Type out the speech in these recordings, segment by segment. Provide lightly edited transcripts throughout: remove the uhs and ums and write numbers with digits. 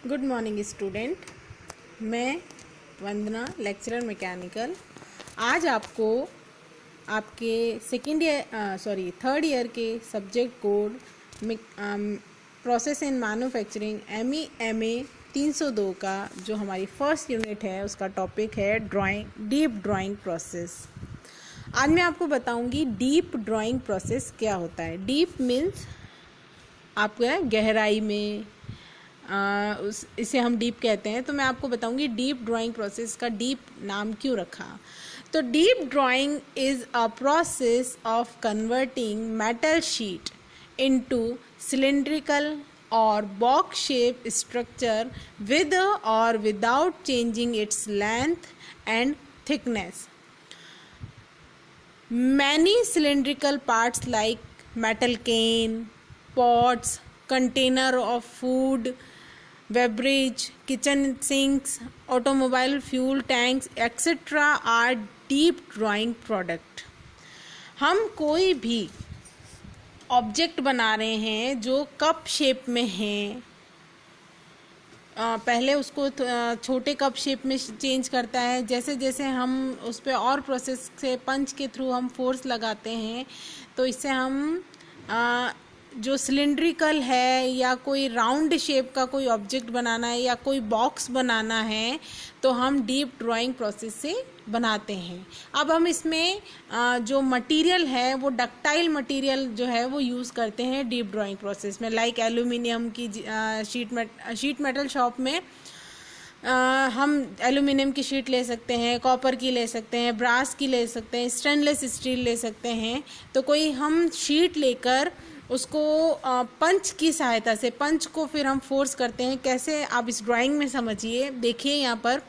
Good morning student. मैं वंदना, lecturer mechanical. आज आपको आपके थर्ड ईयर के subject code process in manufacturing MEMA 302 का जो हमारी फर्स्ट यूनिट है उसका टॉपिक है डीप ड्राइंग प्रोसेस। आज मैं आपको बताऊंगी डीप ड्राइंग प्रोसेस क्या होता है। डीप मीन्स आपको गहराई में, इसे हम डीप कहते हैं। तो मैं आपको बताऊंगी डीप ड्राइंग प्रोसेस का डीप नाम क्यों रखा। तो deep drawing is a process of converting metal sheet into cylindrical और box shape structure with or without changing its length and thickness. Many cylindrical parts like metal can, pots, container of food, beverage, kitchen sinks, automobile fuel tanks, etc. are deep drawing product. हम कोई भी object बना रहे हैं जो cup shape में है, पहले उसको छोटे कप शेप में चेंज करता है। जैसे जैसे हम उस पर और प्रोसेस से पंच के थ्रू हम फोर्स लगाते हैं तो इससे हम जो सिलिंड्रिकल है या कोई राउंड शेप का कोई ऑब्जेक्ट बनाना है या कोई बॉक्स बनाना है तो हम डीप ड्राइंग प्रोसेस से बनाते हैं। अब हम इसमें जो मटेरियल है वो डक्टाइल मटेरियल जो है वो यूज़ करते हैं डीप ड्राइंग प्रोसेस में। लाइक एल्यूमिनियम की शीट मेटल शॉप में हम एल्यूमिनियम की शीट ले सकते हैं, कॉपर की ले सकते हैं, ब्रास की ले सकते हैं, स्टेनलेस स्टील ले सकते हैं। तो कोई हम शीट लेकर उसको पंच की सहायता से पंच को फिर हम फोर्स करते हैं। कैसे, आप इस ड्राइंग में समझिए। देखिए यहाँ पर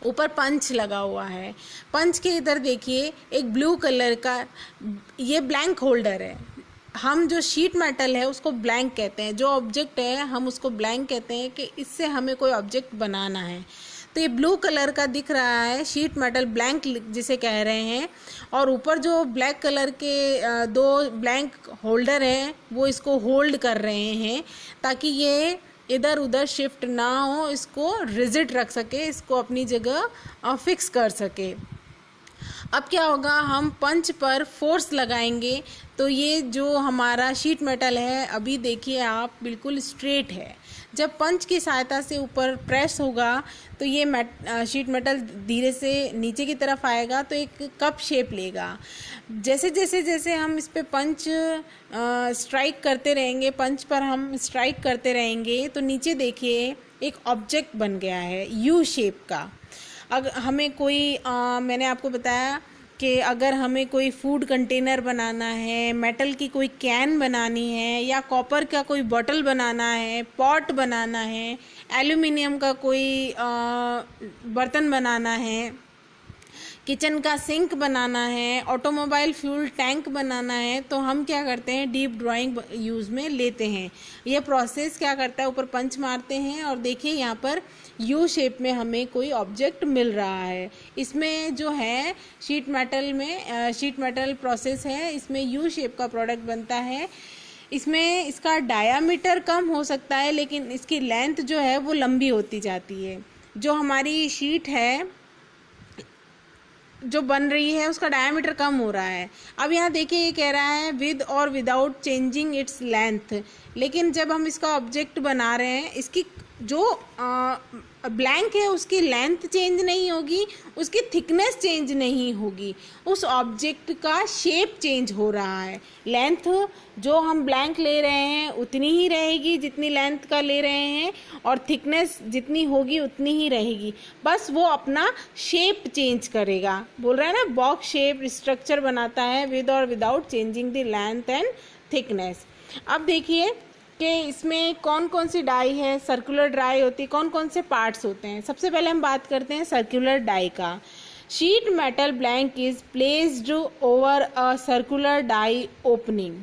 ऊपर पंच लगा हुआ है, पंच के इधर देखिए एक ब्लू कलर का ये ब्लैंक होल्डर है। हम जो शीट मेटल है उसको ब्लैंक कहते हैं, जो ऑब्जेक्ट है हम उसको ब्लैंक कहते हैं कि इससे हमें कोई ऑब्जेक्ट बनाना है। तो ये ब्लू कलर का दिख रहा है शीट मेटल ब्लैंक जिसे कह रहे हैं, और ऊपर जो ब्लैक कलर के दो ब्लैंक होल्डर हैं वो इसको होल्ड कर रहे हैं ताकि ये इधर उधर शिफ्ट ना हो, इसको रिजिड रख सके, इसको अपनी जगह फिक्स कर सके। अब क्या होगा, हम पंच पर फोर्स लगाएंगे तो ये जो हमारा शीट मेटल है अभी देखिए आप बिल्कुल स्ट्रेट है। जब पंच की सहायता से ऊपर प्रेस होगा तो ये शीट मेटल धीरे से नीचे की तरफ आएगा तो एक कप शेप लेगा। जैसे जैसे जैसे हम इस पे पंच स्ट्राइक करते रहेंगे, पंच पर हम स्ट्राइक करते रहेंगे तो नीचे देखिए एक ऑब्जेक्ट बन गया है यू शेप का। अगर हमें कोई मैंने आपको बताया कि अगर हमें कोई फूड कंटेनर बनाना है, मेटल की कोई कैन बनानी है या कॉपर का कोई बॉटल बनाना है, पॉट बनाना है, एल्यूमिनियम का कोई बर्तन बनाना है, किचन का सिंक बनाना है, ऑटोमोबाइल फ्यूल टैंक बनाना है, तो हम क्या करते हैं डीप ड्राइंग यूज़ में लेते हैं। यह प्रोसेस क्या करता है, ऊपर पंच मारते हैं और देखिए यहाँ पर यू शेप में हमें कोई ऑब्जेक्ट मिल रहा है। इसमें जो है शीट मेटल प्रोसेस है, इसमें यू शेप का प्रोडक्ट बनता है। इसमें इसका डायामीटर कम हो सकता है लेकिन इसकी लेंथ जो है वो लंबी होती जाती है। जो हमारी शीट है जो बन रही है उसका डायमीटर कम हो रहा है। अब यहाँ देखिए ये कह रहा है विद और विदाउट चेंजिंग इट्स लेंथ, लेकिन जब हम इसका ऑब्जेक्ट बना रहे हैं इसकी जो ब्लैंक है उसकी लेंथ चेंज नहीं होगी, उसकी थिकनेस चेंज नहीं होगी, उस ऑब्जेक्ट का शेप चेंज हो रहा है। लेंथ जो हम ब्लैंक ले रहे हैं उतनी ही रहेगी जितनी लेंथ का ले रहे हैं, और थिकनेस जितनी होगी उतनी ही रहेगी, बस वो अपना शेप चेंज करेगा। बोल रहा है ना, बॉक्स शेप स्ट्रक्चर बनाता है विद और without changing the length and thickness. अब देखिए कि इसमें कौन कौन सी डाई है, सर्कुलर डाई होती है, कौन कौन से पार्ट्स होते हैं। सबसे पहले हम बात करते हैं सर्कुलर डाई का। Sheet metal blank is placed over a circular die opening.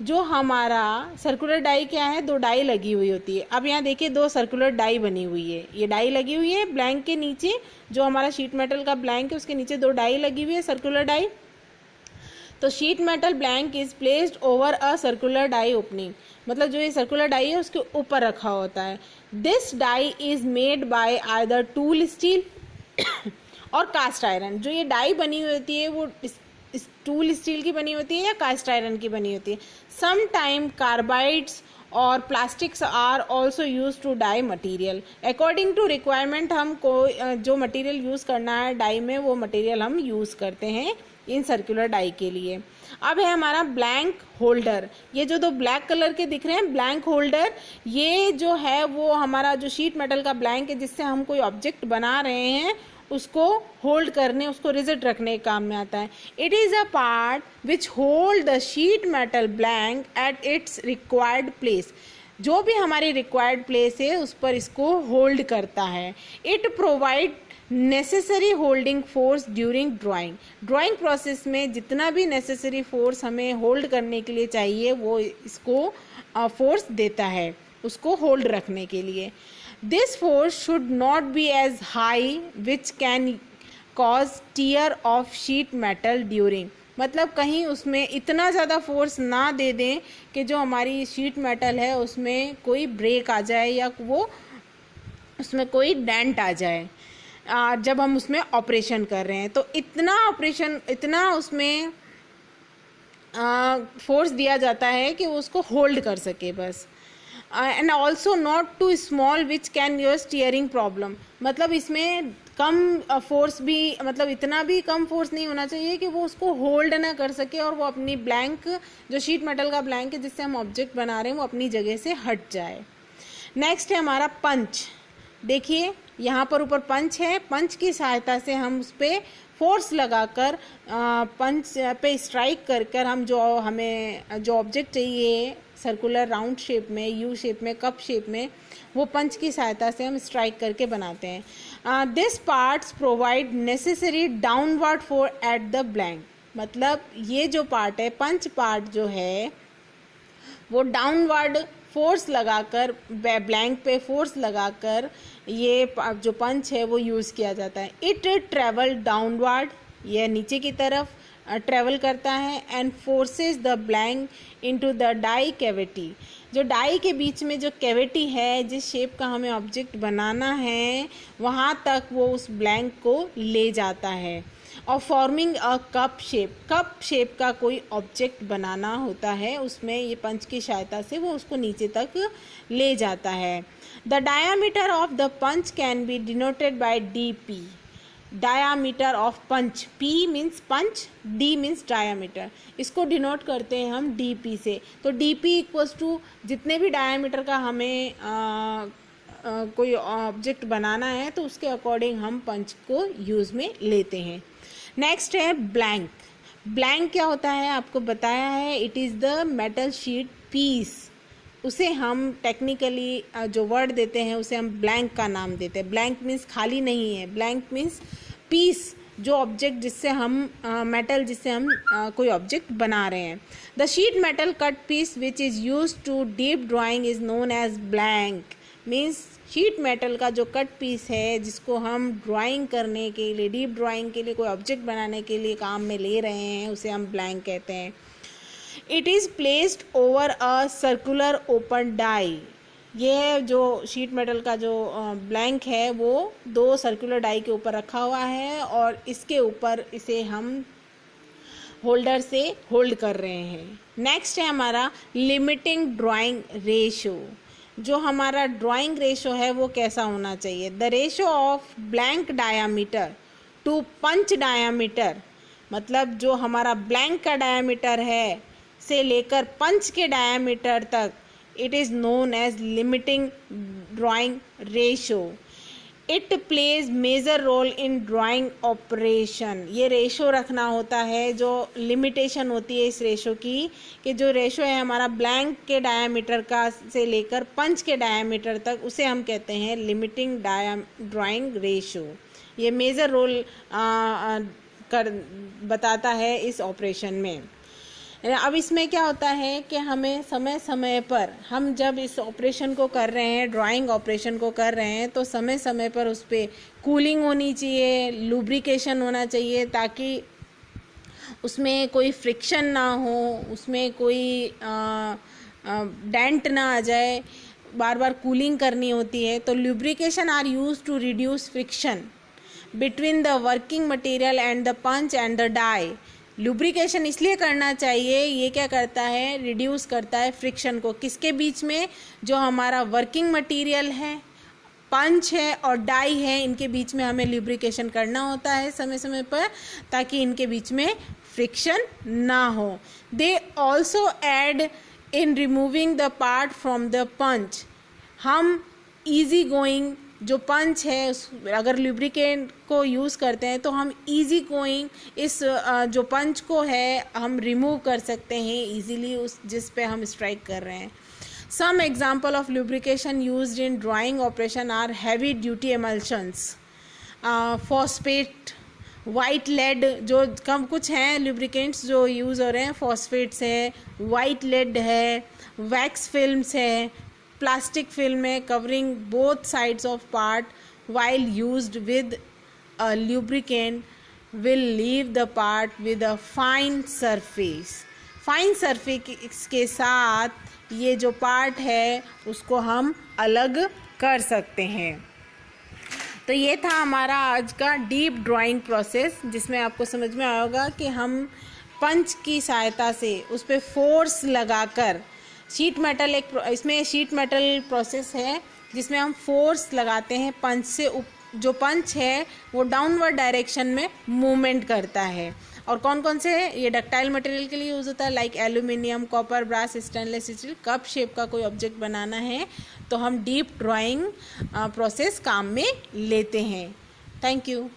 जो हमारा सर्कुलर डाई क्या है, दो डाई लगी हुई होती है। अब यहाँ देखिए दो सर्कुलर डाई बनी हुई है, ये डाई लगी हुई है ब्लैंक के नीचे, जो हमारा शीट मेटल का ब्लैंक है उसके नीचे दो डाई लगी हुई है सर्कुलर डाई। तो sheet metal blank is placed over a circular die opening, मतलब जो ये सर्कुलर डाई है उसके ऊपर रखा होता है। This die is made by either tool steel और कास्ट आयरन। जो ये डाई बनी हुई होती है वो टूल स्टील की बनी होती है या कास्ट आयरन की बनी होती है। सम टाइम कार्बाइड्स और plastics are also use to die material. According to requirement हमको जो मटीरियल यूज़ करना है डाई में वो मटीरियल हम यूज़ करते हैं इन सर्कुलर डाई के लिए। अब है हमारा ब्लैंक होल्डर। ये जो दो ब्लैक कलर के दिख रहे हैं ब्लैंक होल्डर, ये जो है वो हमारा जो शीट मेटल का ब्लैंक है जिससे हम कोई ऑब्जेक्ट बना रहे हैं उसको होल्ड करने, उसको रिजिड रखने के काम में आता है। It is a part which hold the sheet metal blank at its required place. जो भी हमारी रिक्वायर्ड प्लेस है उस पर इसको होल्ड करता है। It provide necessary holding force during drawing. Drawing process में जितना भी नेसेसरी फोर्स हमें होल्ड करने के लिए चाहिए वो इसको फोर्स देता है उसको होल्ड रखने के लिए। This force should not be as high which can cause tear of sheet metal during, मतलब कहीं उसमें इतना ज़्यादा फोर्स ना दे दें कि जो हमारी शीट मेटल है उसमें कोई ब्रेक आ जाए या वो उसमें कोई डेंट आ जाए जब हम उसमें ऑपरेशन कर रहे हैं। तो इतना उसमें फोर्स दिया जाता है कि वो उसको होल्ड कर सके बस। And also not too small which can use steering problem, मतलब इसमें कम फोर्स भी, मतलब इतना भी कम फोर्स नहीं होना चाहिए कि वो उसको होल्ड ना कर सके और वो अपनी ब्लैंक जो शीट मेटल का ब्लैंक है जिससे हम ऑब्जेक्ट बना रहे हैं वो अपनी जगह से हट जाए। नेक्स्ट है हमारा पंच। देखिए यहाँ पर ऊपर पंच है, पंच की सहायता से हम उस पर फोर्स लगाकर पंच पे स्ट्राइक कर कर हम जो हमें जो ऑब्जेक्ट चाहिए सर्कुलर राउंड शेप में, यू शेप में, कप शेप में, वो पंच की सहायता से हम स्ट्राइक करके बनाते हैं। This parts provide necessary downward force at the blank, मतलब ये जो पार्ट है पंच पार्ट जो है वो डाउनवर्ड फोर्स लगाकर ब्लैंक पे फोर्स लगाकर ये जो पंच है वो यूज़ किया जाता है। इट ट्रेवल डाउनवर्ड, यह नीचे की तरफ ट्रेवल करता है and forces the blank into the die cavity. जो डाई के बीच में जो कैविटी है जिस शेप का हमें ऑब्जेक्ट बनाना है वहाँ तक वो उस ब्लैंक को ले जाता है। और फॉर्मिंग अ कप शेप का कोई ऑब्जेक्ट बनाना होता है उसमें ये पंच की सहायता से वो उसको नीचे तक ले जाता है। The diameter of the punch can be denoted by DP, diameter of punch. P means punch, D means diameter, इसको डिनोट करते हैं हम DP से। तो DP इक्वल्स टू जितने भी डायामीटर का हमें कोई ऑब्जेक्ट बनाना है तो उसके अकॉर्डिंग हम पंच को यूज़ में लेते हैं। नेक्स्ट है ब्लैंक। ब्लैंक क्या होता है आपको बताया है, it is the metal sheet piece. उसे हम टेक्निकली जो वर्ड देते हैं उसे हम ब्लैंक का नाम देते हैं। ब्लैंक मीन्स खाली नहीं है, ब्लैंक मीन्स पीस, जो ऑब्जेक्ट जिससे हम मेटल जिससे हम कोई ऑब्जेक्ट बना रहे हैं। The sheet metal cut piece which is use to deep drawing is known as blank. Means sheet metal का जो कट पीस है जिसको हम ड्राइंग करने के लिए, डीप ड्राइंग के लिए, कोई ऑब्जेक्ट बनाने के लिए काम में ले रहे हैं उसे हम ब्लैंक कहते हैं। It is placed over a circular open die. ये जो शीट मेटल का जो ब्लैंक है वो दो सर्कुलर डाई के ऊपर रखा हुआ है और इसके ऊपर इसे हम होल्डर से होल्ड कर रहे हैं। नेक्स्ट है हमारा लिमिटिंग ड्राइंग रेशो। जो हमारा ड्राइंग रेशो है वो कैसा होना चाहिए, the ratio of blank diameter to punch diameter, मतलब जो हमारा ब्लैंक का डायामीटर है से लेकर पंच के डायामीटर तक, it is known as limiting drawing ratio. It plays major role in drawing operation. ये रेशो रखना होता है, जो लिमिटेशन होती है इस रेशो की कि जो रेशो है हमारा ब्लैंक के डायामीटर का से लेकर पंच के डायामीटर तक, उसे हम कहते हैं लिमिटिंग ड्राइंग रेशो। ये मेजर रोल बताता है इस ऑपरेशन में। अब इसमें क्या होता है कि हमें समय समय पर, हम जब इस ऑपरेशन को कर रहे हैं, ड्राइंग ऑपरेशन को कर रहे हैं, तो समय समय पर उस पर कूलिंग होनी चाहिए, लुब्रिकेशन होना चाहिए, ताकि उसमें कोई फ्रिक्शन ना हो, उसमें कोई डेंट ना आ जाए, बार बार कूलिंग करनी होती है। तो lubrication are use to reduce friction between the working material and the punch and the die. Lubrication इसलिए करना चाहिए, ये क्या करता है, रिड्यूस करता है फ्रिक्शन को, किसके बीच में, जो हमारा वर्किंग मटेरियल है, पंच है और डाई है, इनके बीच में हमें लुब्रिकेशन करना होता है समय समय पर, ताकि इनके बीच में फ्रिक्शन ना हो। They also aid in removing the part from the punch. हम ईजी गोइंग जो पंच है उस अगर लुब्रिकेंट को यूज़ करते हैं तो हम ईजी गोइंग इस जो पंच को है हम रिमूव कर सकते हैं ईजीली उस जिस पे हम स्ट्राइक कर रहे हैं। Some example of lubrication used in drawing operation are heavy duty emulsions, phosphate, white lead, जो कम कुछ हैं लुब्रिकेंट्स जो यूज़ हो रहे हैं, फॉस्फेट्स है, वाइट लेड है, वैक्स फिल्म्स है, प्लास्टिक फिल्म है covering both sides of part while used with a lubricant will leave the part with a fine surface। Fine surface के साथ ये जो पार्ट है उसको हम अलग कर सकते हैं। तो ये था हमारा आज का डीप ड्राइंग प्रोसेस, जिसमें आपको समझ में आया होगा कि हम पंच की सहायता से उस पर फोर्स लगाकर शीट मेटल, एक इसमें शीट मेटल प्रोसेस है जिसमें हम फोर्स लगाते हैं पंच से, जो पंच है वो डाउनवर्ड डायरेक्शन में मूवमेंट करता है। और कौन कौन से है ये डक्टाइल मटेरियल के लिए यूज़ होता है, like aluminium, copper, brass, stainless steel. Cup shape का कोई ऑब्जेक्ट बनाना है तो हम डीप ड्राइंग प्रोसेस काम में लेते हैं। Thank you.